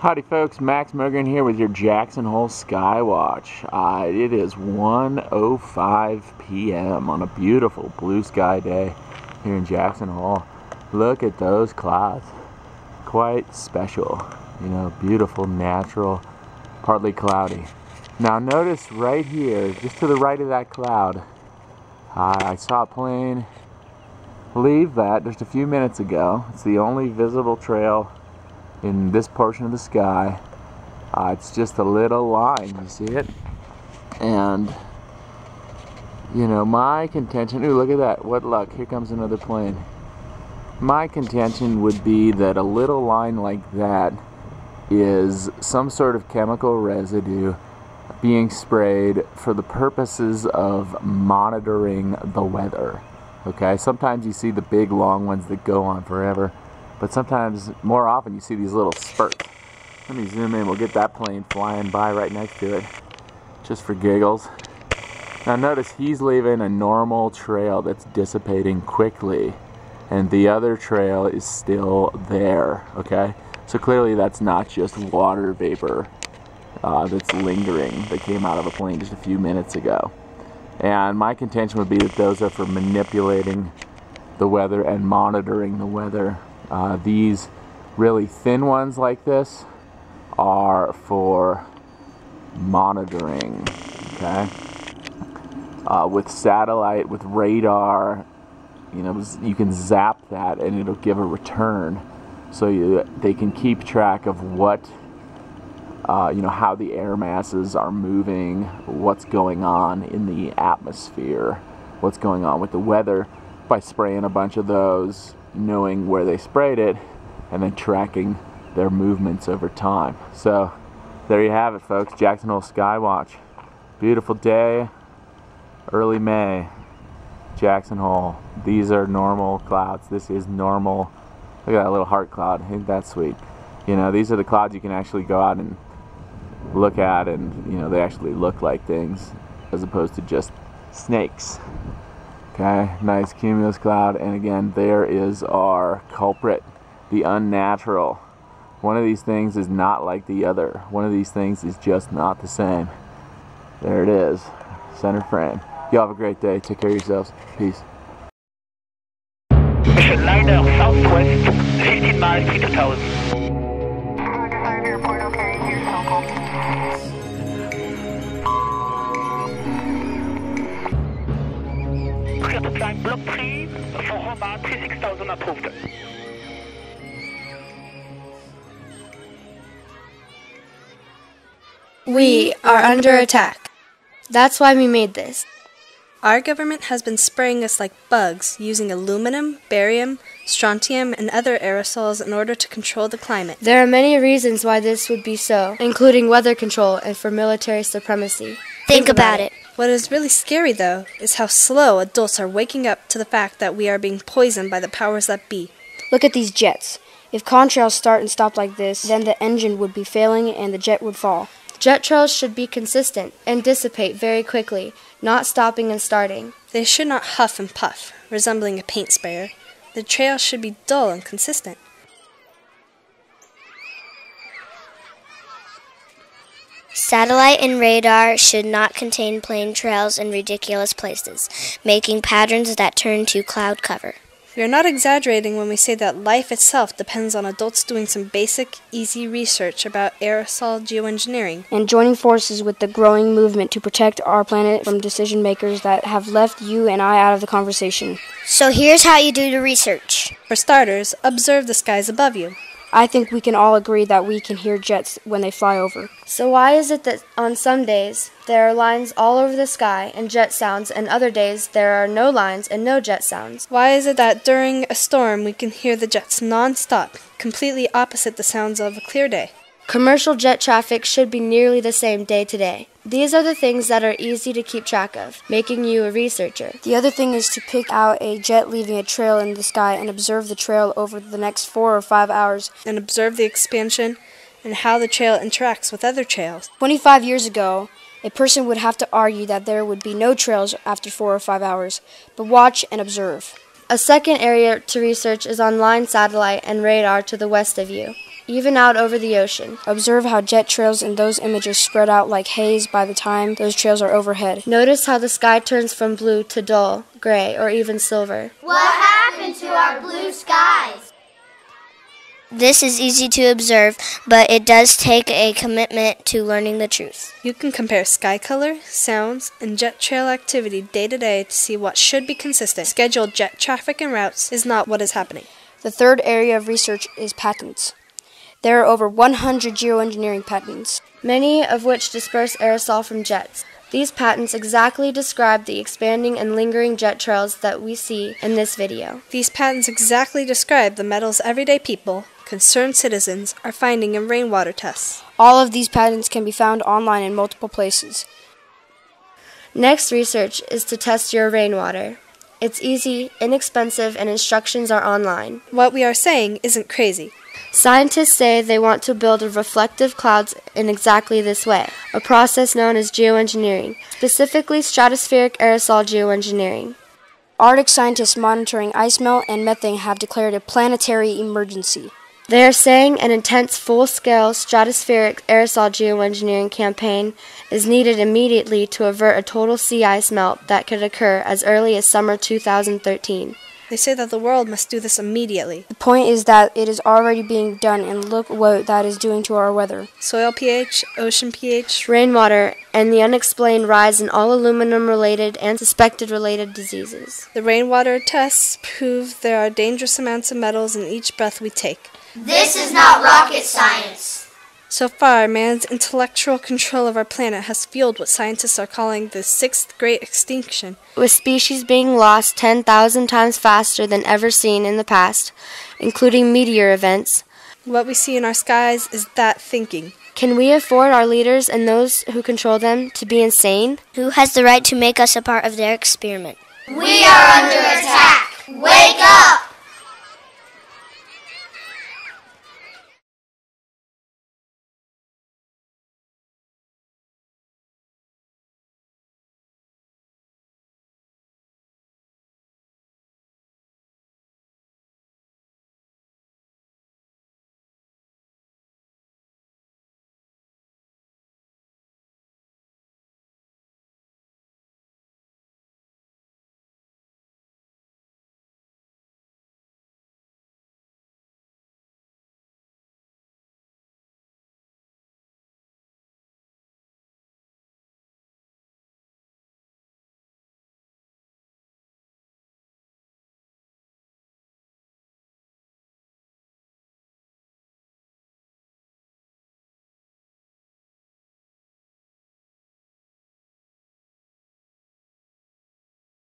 Howdy folks, Max Mogren here with your Jackson Hole Skywatch. It is 1:05 p.m. on a beautiful blue sky day here in Jackson Hole. Look at those clouds. Quite special. You know, beautiful, natural, partly cloudy. Now notice right here, just to the right of that cloud, I saw a plane leave that just a few minutes ago. It's the only visible trail in this portion of the sky. It's just a little line, you see it? And you know, my contention, ooh, look at that, what luck, here comes another plane. My contention would be that a little line like that is some sort of chemical residue being sprayed for the purposes of monitoring the weather. Okay, sometimes you see the big long ones that go on forever, but sometimes, more often, you see these little spurts. Let me zoom in, we'll get that plane flying by right next to it, just for giggles. Now notice he's leaving a normal trail that's dissipating quickly, and the other trail is still there, okay? So clearly that's not just water vapor that's lingering that came out of a plane just a few minutes ago. And my contention would be that those are for manipulating the weather and monitoring the weather. These really thin ones like this are for monitoring, okay? With satellite, with radar, you know, you can zap that and it'll give a return, so they can keep track of what, you know, how the air masses are moving, what's going on in the atmosphere, what's going on with the weather, by spraying a bunch of those, knowing where they sprayed it, and then tracking their movements over time. So there you have it, folks. Jackson Hole Skywatch. Beautiful day, early May, Jackson Hole. These are normal clouds. This is normal. Look at that little heart cloud. Ain't that sweet? You know, these are the clouds you can actually go out and look at, and you know, they actually look like things as opposed to just snakes. Okay, nice cumulus cloud, and again, there is our culprit, the unnatural. One of these things is not like the other. One of these things is just not the same. There it is, center frame. You all have a great day. Take care of yourselves. Peace. Liner southwest, 15 miles, 3000. Clear to climb block 3 for Roma, 36,000 approved. We are under attack. That's why we made this. Our government has been spraying us like bugs, using aluminum, barium, strontium, and other aerosols in order to control the climate. There are many reasons why this would be so, including weather control and for military supremacy. Think about it. What is really scary, though, is how slow adults are waking up to the fact that we are being poisoned by the powers that be. Look at these jets. If contrails start and stop like this, then the engine would be failing and the jet would fall. Jet trails should be consistent and dissipate very quickly, not stopping and starting. They should not huff and puff, resembling a paint sprayer. The trail should be dull and consistent. Satellite and radar should not contain plane trails in ridiculous places, making patterns that turn to cloud cover. We are not exaggerating when we say that life itself depends on adults doing some basic, easy research about aerosol geoengineering. And joining forces with the growing movement to protect our planet from decision makers that have left you and I out of the conversation. So here's how you do the research. For starters, observe the skies above you. I think we can all agree that we can hear jets when they fly over. So why is it that on some days there are lines all over the sky and jet sounds, and other days there are no lines and no jet sounds? Why is it that during a storm we can hear the jets non-stop, completely opposite the sounds of a clear day? Commercial jet traffic should be nearly the same day to day. These are the things that are easy to keep track of, making you a researcher. The other thing is to pick out a jet leaving a trail in the sky and observe the trail over the next 4 or 5 hours. And observe the expansion and how the trail interacts with other trails. 25 years ago, a person would have to argue that there would be no trails after 4 or 5 hours, but watch and observe. A second area to research is on line satellite and radar to the west of you. even out over the ocean. Observe how jet trails in those images spread out like haze by the time those trails are overhead. Notice how the sky turns from blue to dull, gray, or even silver. What happened to our blue skies? This is easy to observe, but it does take a commitment to learning the truth. You can compare sky color, sounds, and jet trail activity day to day to see what should be consistent. Scheduled jet traffic and routes is not what is happening. The third area of research is patents. There are over 100 geoengineering patents, many of which disperse aerosol from jets. These patents exactly describe the expanding and lingering jet trails that we see in this video. These patents exactly describe the metals everyday people, concerned citizens, are finding in rainwater tests. All of these patents can be found online in multiple places. Next research is to test your rainwater. It's easy, inexpensive, and instructions are online. What we are saying isn't crazy. Scientists say they want to build reflective clouds in exactly this way, a process known as geoengineering, specifically stratospheric aerosol geoengineering. Arctic scientists monitoring ice melt and methane have declared a planetary emergency. They are saying an intense full-scale stratospheric aerosol geoengineering campaign is needed immediately to avert a total sea ice melt that could occur as early as summer 2013. They say that the world must do this immediately. The point is that it is already being done, and look what that is doing to our weather. Soil pH, ocean pH, rainwater, and the unexplained rise in all aluminum-related and suspected-related diseases. The rainwater tests prove there are dangerous amounts of metals in each breath we take. This is not rocket science. So far, man's intellectual control of our planet has fueled what scientists are calling the sixth great extinction. With species being lost 10,000 times faster than ever seen in the past, including meteor events. What we see in our skies is that thinking. Can we afford our leaders and those who control them to be insane? Who has the right to make us a part of their experiment? We are under attack. Wake up!